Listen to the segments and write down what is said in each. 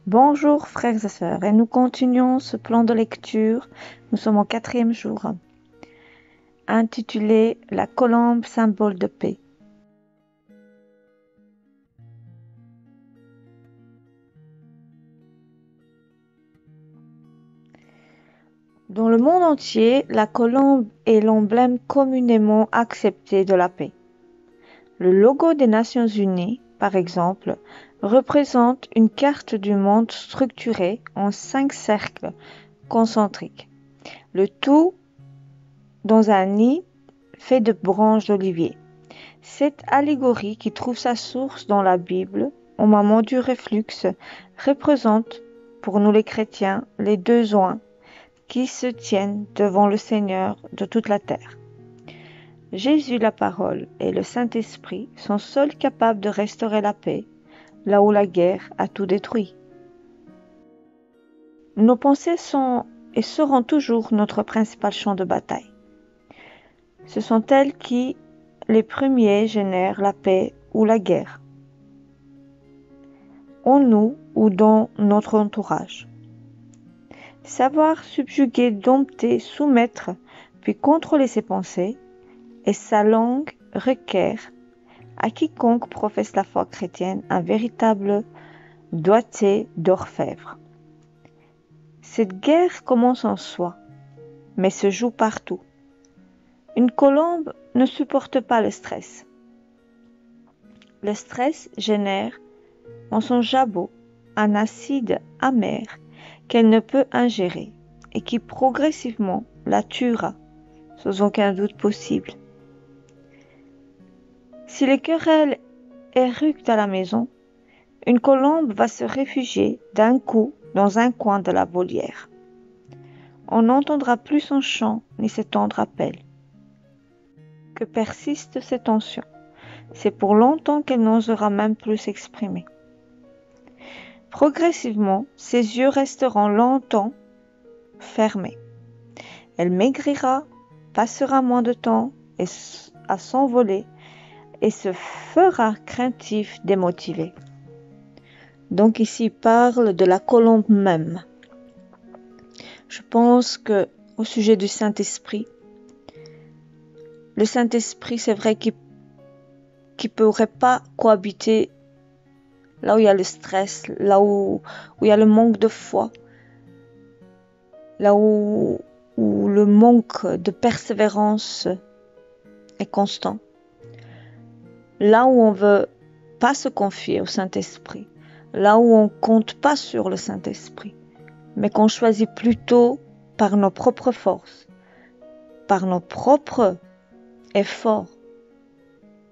Bonjour frères et sœurs, et nous continuons ce plan de lecture. Nous sommes au 4e jour, intitulé La colombe, symbole de paix. Dans le monde entier, la colombe est l'emblème communément accepté de la paix. Le logo des Nations Unies, par exemple, représente une carte du monde structurée en 5 cercles concentriques, le tout dans un nid fait de branches d'olivier. Cette allégorie, qui trouve sa source dans la Bible, au moment du reflux, représente, pour nous les chrétiens, les deux oins qui se tiennent devant le Seigneur de toute la terre. Jésus, la parole, et le Saint-Esprit sont seuls capables de restaurer la paix, là où la guerre a tout détruit. Nos pensées sont et seront toujours notre principal champ de bataille. Ce sont elles qui, les premiers, génèrent la paix ou la guerre, en nous ou dans notre entourage. Savoir subjuguer, dompter, soumettre, puis contrôler ses pensées et sa langue requiert à quiconque professe la foi chrétienne un véritable doigté d'orfèvre. Cette guerre commence en soi, mais se joue partout. Une colombe ne supporte pas le stress. Le stress génère dans son jabot un acide amer qu'elle ne peut ingérer et qui progressivement la tuera, sans aucun doute possible. Si les querelles éructent à la maison, une colombe va se réfugier d'un coup dans un coin de la volière. On n'entendra plus son chant ni ses tendres appels. Que persistent ces tensions, c'est pour longtemps qu'elle n'osera même plus s'exprimer. Progressivement, ses yeux resteront longtemps fermés. Elle maigrira, passera moins de temps à s'envoler et se fera craintive, démotivée. Donc ici, il parle de la colombe même. Je pense que au sujet du Saint-Esprit, le Saint-Esprit, c'est vrai qu'il ne pourrait pas cohabiter là où il y a le stress, là où il y a le manque de foi, là où le manque de persévérance est constant, là où on veut pas se confier au Saint-Esprit, là où on compte pas sur le Saint-Esprit, mais qu'on choisit plutôt par nos propres forces, par nos propres efforts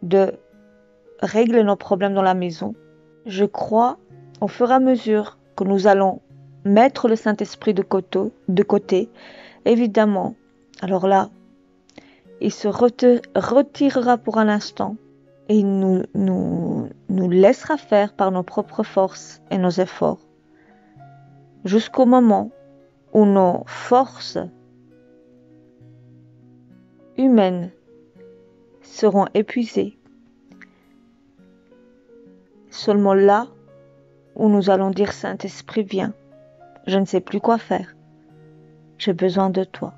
de régler nos problèmes dans la maison. Je crois, au fur et à mesure que nous allons mettre le Saint-Esprit de côté, évidemment, alors là, il se retirera pour un instant et il nous laissera faire par nos propres forces et nos efforts, jusqu'au moment où nos forces humaines seront épuisées. Seulement là où nous allons dire Saint-Esprit, viens, je ne sais plus quoi faire. J'ai besoin de toi.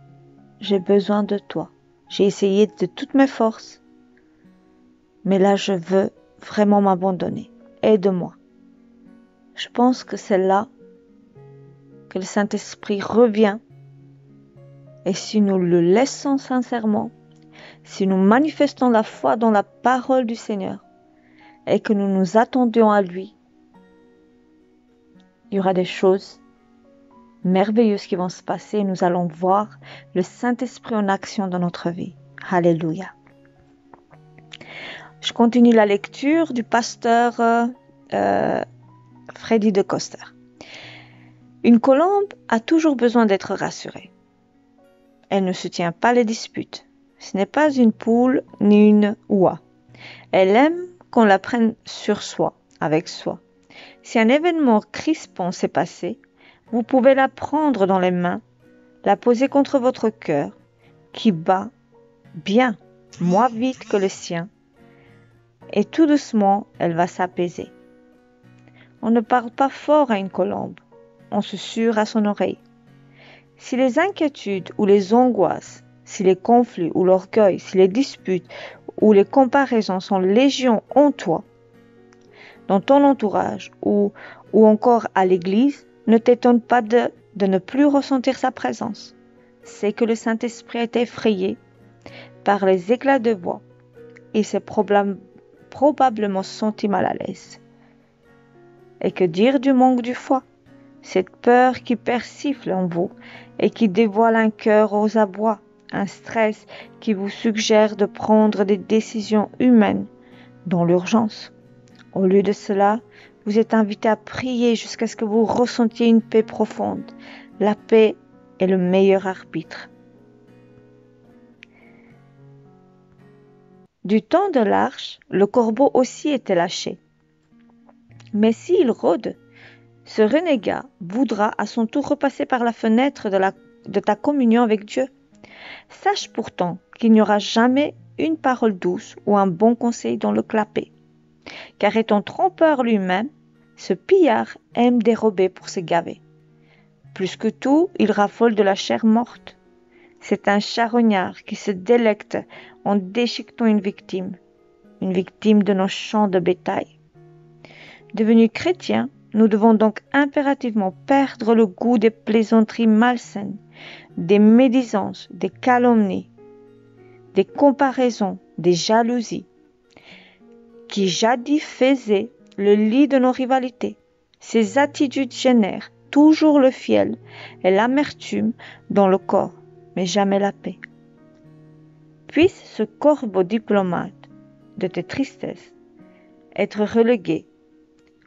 J'ai besoin de toi. J'ai essayé de toutes mes forces, mais là je veux vraiment m'abandonner. Aide-moi. Je pense que c'est là que le Saint-Esprit revient, et si nous le laissons sincèrement, si nous manifestons la foi dans la parole du Seigneur et que nous nous attendions à lui, il y aura des choses merveilleuses qui vont se passer et nous allons voir le Saint-Esprit en action dans notre vie. Alléluia. Je continue la lecture du pasteur Freddy de Coster. Une colombe a toujours besoin d'être rassurée. Elle ne se tient pas les disputes. Ce n'est pas une poule ni une oie. Elle aime qu'on la prenne sur soi, avec soi. Si un événement crispant s'est passé, vous pouvez la prendre dans les mains, la poser contre votre cœur, qui bat bien, moins vite que le sien, et tout doucement, elle va s'apaiser. On ne parle pas fort à une colombe, on susurre à son oreille. Si les inquiétudes ou les angoisses, si les conflits ou l'orgueil, si les disputes ou les comparaisons sont légion en toi, dans ton entourage ou encore à l'église, ne t'étonne pas de ne plus ressentir sa présence. C'est que le Saint-Esprit est effrayé par les éclats de voix. Il s'est probablement senti mal à l'aise. Et que dire du manque de foi? Cette peur qui persifle en vous et qui dévoile un cœur aux abois, un stress qui vous suggère de prendre des décisions humaines dans l'urgence. Au lieu de cela, vous êtes invité à prier jusqu'à ce que vous ressentiez une paix profonde. La paix est le meilleur arbitre. Du temps de l'arche, le corbeau aussi était lâché. Mais s'il rôde, ce renégat voudra à son tour repasser par la fenêtre de ta communion avec Dieu. Sache pourtant qu'il n'y aura jamais une parole douce ou un bon conseil dans le clapet. Car étant trompeur lui-même, ce pillard aime dérober pour se gaver. Plus que tout, il raffole de la chair morte. C'est un charognard qui se délecte en déchiquetant une victime de nos champs de bétail. Devenus chrétiens, nous devons donc impérativement perdre le goût des plaisanteries malsaines, des médisances, des calomnies, des comparaisons, des jalousies, qui jadis faisaient le lit de nos rivalités. Ces attitudes génèrent toujours le fiel et l'amertume dans le corps, mais jamais la paix. Puisse ce corbeau diplomate de tes tristesses être relégué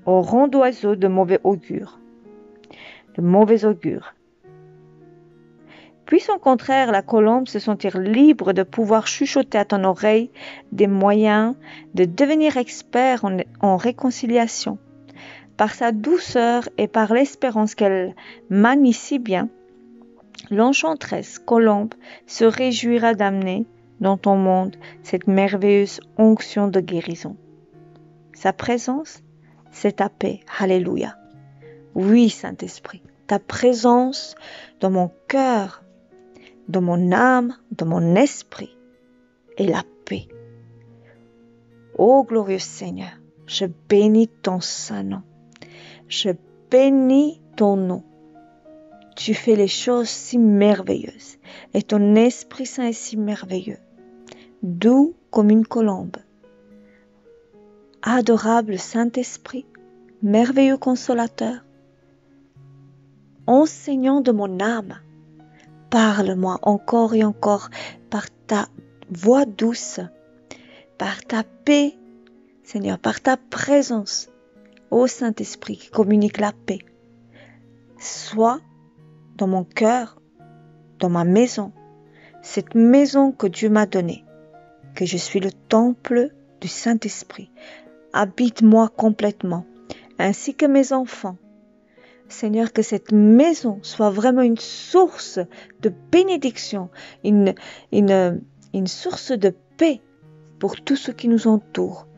au rang d'oiseau de mauvais augure. Puisse au contraire la colombe se sentir libre de pouvoir chuchoter à ton oreille des moyens de devenir expert en réconciliation. Par sa douceur et par l'espérance qu'elle manie si bien, l'enchanteresse colombe se réjouira d'amener dans ton monde cette merveilleuse onction de guérison. Sa présence, c'est ta paix. Alléluia. Oui, Saint-Esprit, ta présence dans mon cœur, dans mon âme, dans mon esprit, est la paix. Ô glorieux Seigneur, je bénis ton saint nom. Je bénis ton nom. Tu fais les choses si merveilleuses et ton Esprit Saint est si merveilleux, doux comme une colombe. Adorable Saint-Esprit, merveilleux consolateur, enseignant de mon âme, parle-moi encore et encore par ta voix douce, par ta paix, Seigneur, par ta présence, ô Saint-Esprit qui communique la paix. Sois dans mon cœur, dans ma maison, cette maison que Dieu m'a donnée, que je suis le temple du Saint-Esprit. Habite-moi complètement, ainsi que mes enfants. Seigneur, que cette maison soit vraiment une source de bénédiction, une source de paix pour tout ce qui nous entoure.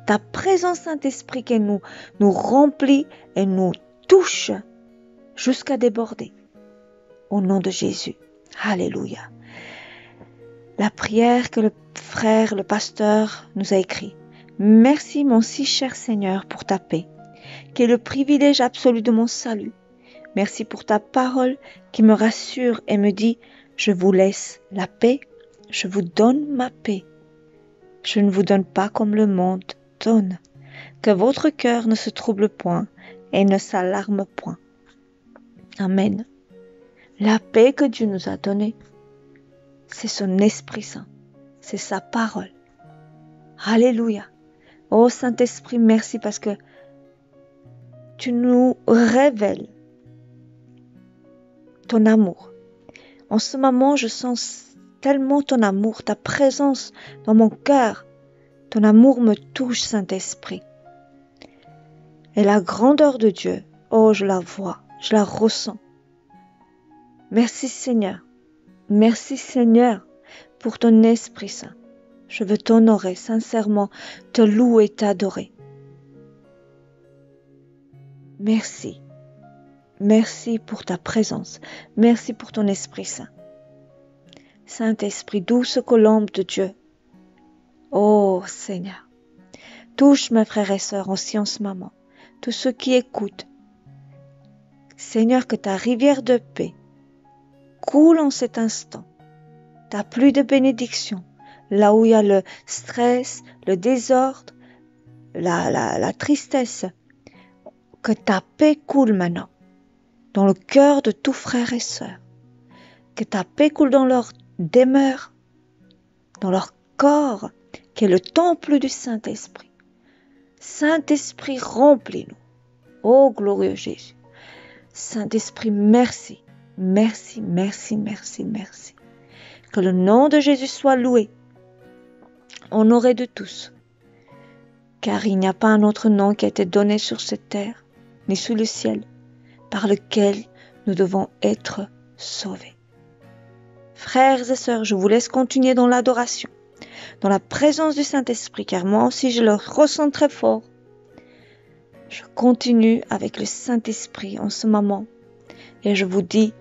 Ta présence, Saint-Esprit, qui nous remplit et nous touche jusqu'à déborder. Au nom de Jésus. Alléluia. La prière que le frère, le pasteur nous a écrite. Merci, mon si cher Seigneur, pour ta paix, qui est le privilège absolu de mon salut. Merci pour ta parole qui me rassure et me dit, je vous laisse la paix, je vous donne ma paix. Je ne vous donne pas comme le monde donne. Que votre cœur ne se trouble point et ne s'alarme point. Amen. La paix que Dieu nous a donnée, c'est son Esprit Saint, c'est sa parole. Alléluia. Oh Saint-Esprit, merci parce que tu nous révèles ton amour. En ce moment, je sens tellement ton amour, ta présence dans mon cœur. Ton amour me touche, Saint-Esprit. Et la grandeur de Dieu, oh, je la vois, je la ressens. Merci Seigneur. Merci Seigneur pour ton Esprit Saint. Je veux t'honorer sincèrement, te louer, t'adorer. Merci. Merci pour ta présence. Merci pour ton Esprit Saint. Saint-Esprit, douce colombe de Dieu. Oh Seigneur, touche mes frères et sœurs aussi en ce moment. Tous ceux qui écoutent. Seigneur, que ta rivière de paix coule en cet instant. Ta pluie de bénédiction. Là où il y a le stress, le désordre, la tristesse. Que ta paix coule maintenant dans le cœur de tous frères et sœurs. Que ta paix coule dans leur demeure, dans leur corps, qui est le temple du Saint-Esprit. Saint-Esprit, remplis-nous. Oh, glorieux Jésus. Saint-Esprit, merci. Merci, merci, merci, merci. Que le nom de Jésus soit loué, honoré de tous. Car il n'y a pas un autre nom qui a été donné sur cette terre, ni sous le ciel, par lequel nous devons être sauvés. Frères et sœurs, je vous laisse continuer dans l'adoration, dans la présence du Saint-Esprit, car moi aussi je le ressens très fort. Je continue avec le Saint-Esprit en ce moment, et je vous dis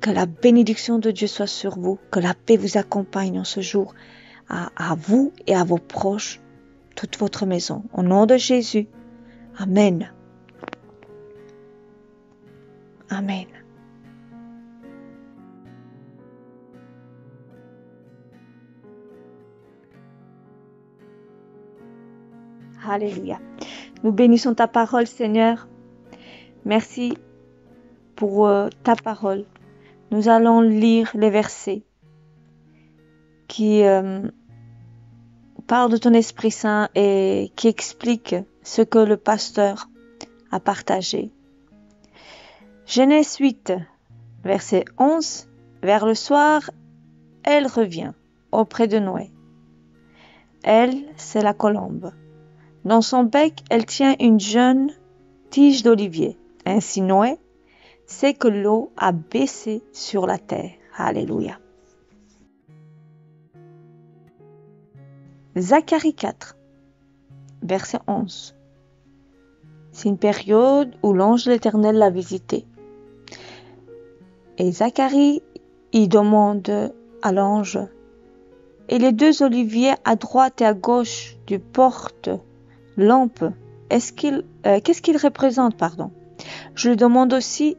que la bénédiction de Dieu soit sur vous, que la paix vous accompagne en ce jour, à vous et à vos proches, toute votre maison. Au nom de Jésus, Amen. Amen. Alléluia. Nous bénissons ta parole, Seigneur. Merci pour ta parole. Nous allons lire les versets qui parlent de ton Esprit Saint et qui expliquent ce que le pasteur a partagé. Genèse 8, verset 11. Vers le soir, elle revient auprès de Noé. Elle, c'est la colombe. Dans son bec, elle tient une jeune tige d'olivier. Ainsi Noé sait que l'eau a baissé sur la terre. Alléluia. Zacharie 4, verset 11. C'est une période où l'ange de l'Éternel l'a visité. Et Zacharie, il demande à l'ange, et les deux oliviers à droite et à gauche du porte-lampe, qu'est-ce qu'ils représentent, pardon? Je lui demande aussi,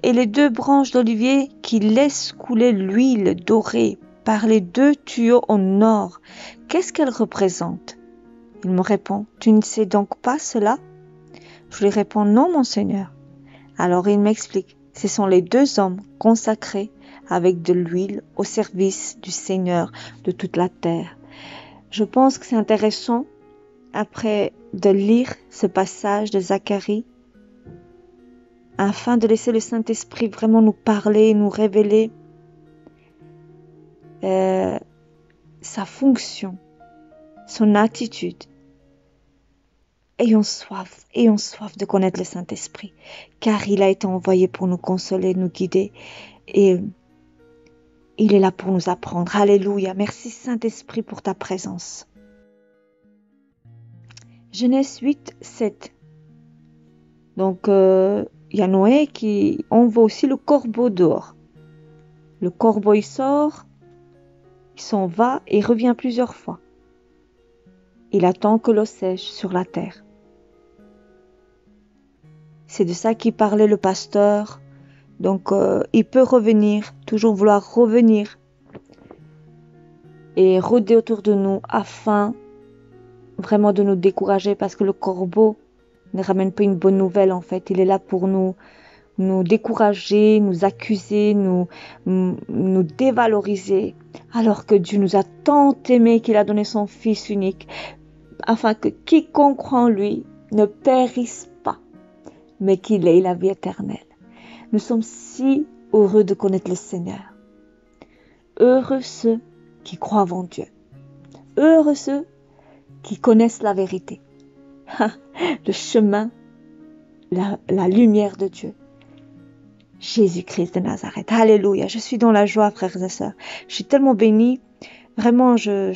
et les deux branches d'olivier qui laissent couler l'huile dorée par les deux tuyaux au nord, qu'est-ce qu'elles représentent? Il me répond, tu ne sais donc pas cela? Je lui réponds, non, mon Seigneur. Alors il m'explique, ce sont les deux hommes consacrés avec de l'huile au service du Seigneur de toute la terre. Je pense que c'est intéressant, après de lire ce passage de Zacharie, afin de laisser le Saint-Esprit vraiment nous parler, nous révéler sa fonction, son attitude. Ayons soif de connaître le Saint-Esprit, car il a été envoyé pour nous consoler, nous guider, et il est là pour nous apprendre. Alléluia, merci Saint-Esprit pour ta présence. Genèse 8, 7. Donc, il y a Noé qui envoie aussi le corbeau dehors. Le corbeau, il sort, il s'en va et il revient plusieurs fois. Il attend que l'eau sèche sur la terre. C'est de ça qu'il parlait le pasteur. Donc, il peut revenir, toujours vouloir revenir et rôder autour de nous afin vraiment de nous décourager, parce que le corbeau ne ramène pas une bonne nouvelle en fait. Il est là pour nous décourager, nous accuser, nous dévaloriser, alors que Dieu nous a tant aimés qu'il a donné son Fils unique, afin que quiconque croit en lui ne périsse pas, mais qu'il ait la vie éternelle. Nous sommes si heureux de connaître le Seigneur. Heureux ceux qui croient en Dieu. Heureux ceux qui connaissent la vérité. Le chemin, la lumière de Dieu. Jésus-Christ de Nazareth. Alléluia. Je suis dans la joie, frères et sœurs. Je suis tellement bénie. Vraiment, je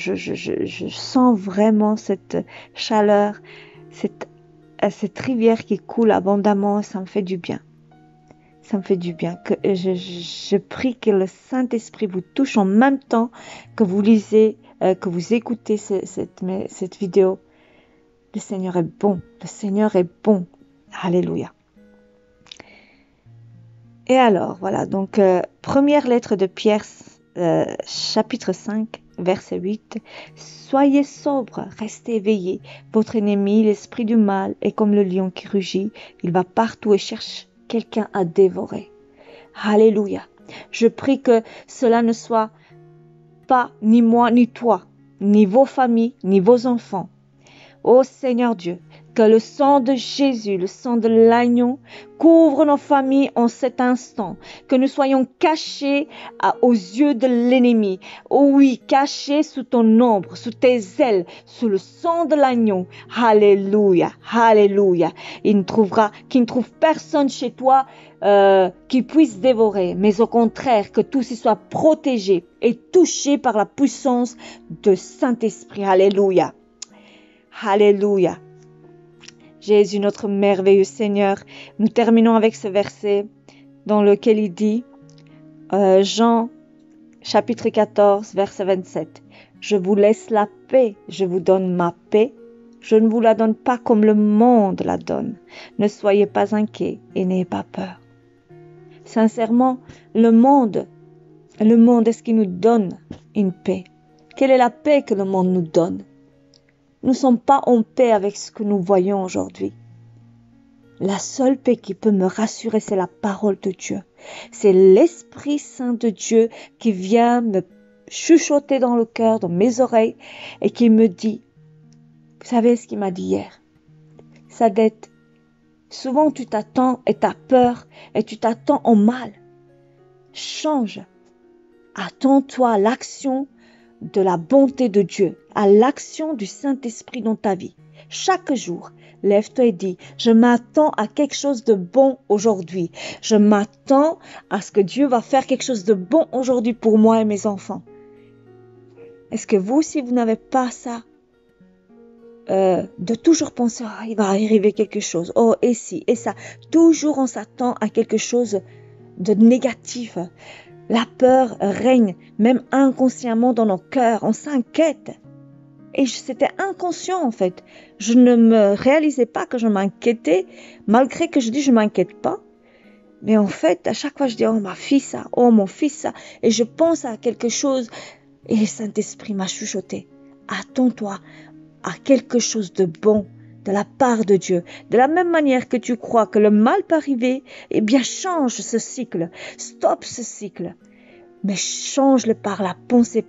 sens vraiment cette chaleur, cette cette rivière qui coule abondamment, ça me fait du bien. Ça me fait du bien. Que je prie que le Saint-Esprit vous touche en même temps que vous lisez, que vous écoutez cette vidéo. Le Seigneur est bon. Le Seigneur est bon. Alléluia. Et alors, voilà. Donc, première lettre de Pierre, chapitre 5, verset 8. Soyez sobres, restez éveillés. Votre ennemi, l'esprit du mal, est comme le lion qui rugit. Il va partout et cherche quelqu'un à dévorer. Alléluia. Je prie que cela ne soit pas ni moi, ni toi, ni vos familles, ni vos enfants. Ô Seigneur Dieu, que le sang de Jésus, le sang de l'agneau, couvre nos familles en cet instant. Que nous soyons cachés aux yeux de l'ennemi. Oh oui, cachés sous ton ombre, sous tes ailes, sous le sang de l'agneau. Alléluia, alléluia. Qu'il ne trouve personne chez toi qui puisse dévorer, mais au contraire, que tous y soient protégés et touchés par la puissance de Saint-Esprit. Alléluia. Alléluia. Jésus, notre merveilleux Seigneur, nous terminons avec ce verset dans lequel il dit, Jean chapitre 14, verset 27, « Je vous laisse la paix, je vous donne ma paix, je ne vous la donne pas comme le monde la donne. Ne soyez pas inquiets et n'ayez pas peur. » Sincèrement, le monde, est-ce qu'il nous donne une paix? Quelle est la paix que le monde nous donne? Nous ne sommes pas en paix avec ce que nous voyons aujourd'hui. La seule paix qui peut me rassurer, c'est la parole de Dieu. C'est l'Esprit Saint de Dieu qui vient me chuchoter dans le cœur, dans mes oreilles, et qui me dit, vous savez ce qu'il m'a dit hier? Sadette, souvent tu t'attends et tu as peur et tu t'attends au mal. Change. Attends-toi à l'action de la bonté de Dieu, à l'action du Saint-Esprit dans ta vie. Chaque jour, lève-toi et dis, je m'attends à quelque chose de bon aujourd'hui. Je m'attends à ce que Dieu va faire quelque chose de bon aujourd'hui pour moi et mes enfants. Est-ce que vous, si vous n'avez pas ça, de toujours penser, il va arriver quelque chose, oh, et si, et ça. Toujours on s'attend à quelque chose de négatif. La peur règne même inconsciemment dans nos cœurs. On s'inquiète. Et c'était inconscient en fait. Je ne me réalisais pas que je m'inquiétais, malgré que je dis je ne m'inquiète pas. Mais en fait, à chaque fois je dis oh ma fille ça, oh mon fils ça. Et je pense à quelque chose. Et le Saint-Esprit m'a chuchoté. Attends-toi à quelque chose de bon de la part de Dieu. De la même manière que tu crois que le mal peut arriver, eh bien change ce cycle, stoppe ce cycle, mais change-le par la pensée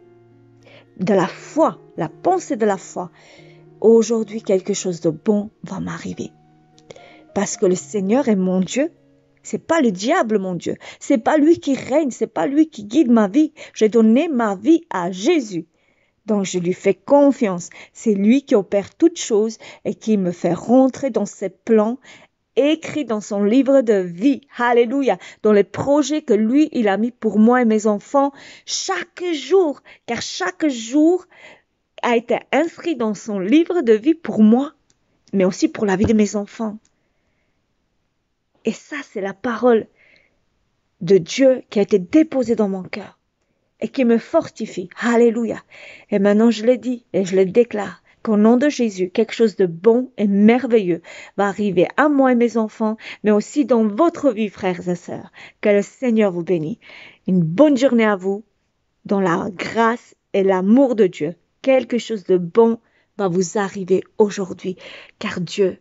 de la foi, la pensée de la foi. Aujourd'hui, quelque chose de bon va m'arriver. Parce que le Seigneur est mon Dieu. C'est pas le diable, mon Dieu. C'est pas lui qui règne, c'est pas lui qui guide ma vie. J'ai donné ma vie à Jésus. Donc, je lui fais confiance. C'est lui qui opère toutes choses et qui me fait rentrer dans ses plans écrits dans son livre de vie. Alléluia. Dans les projets que lui, il a mis pour moi et mes enfants chaque jour. Car chaque jour a été inscrit dans son livre de vie pour moi, mais aussi pour la vie de mes enfants. Et ça, c'est la parole de Dieu qui a été déposée dans mon cœur. Et qui me fortifie. Alléluia. Et maintenant, je le dis et je le déclare qu'au nom de Jésus, quelque chose de bon et merveilleux va arriver à moi et mes enfants, mais aussi dans votre vie, frères et sœurs. Que le Seigneur vous bénisse. Une bonne journée à vous, dans la grâce et l'amour de Dieu. Quelque chose de bon va vous arriver aujourd'hui, car Dieu,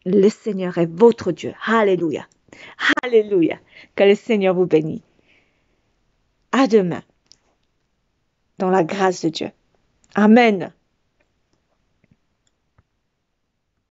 le Seigneur, est votre Dieu. Alléluia. Alléluia. Que le Seigneur vous bénisse. À demain. Dans la grâce de Dieu. Amen.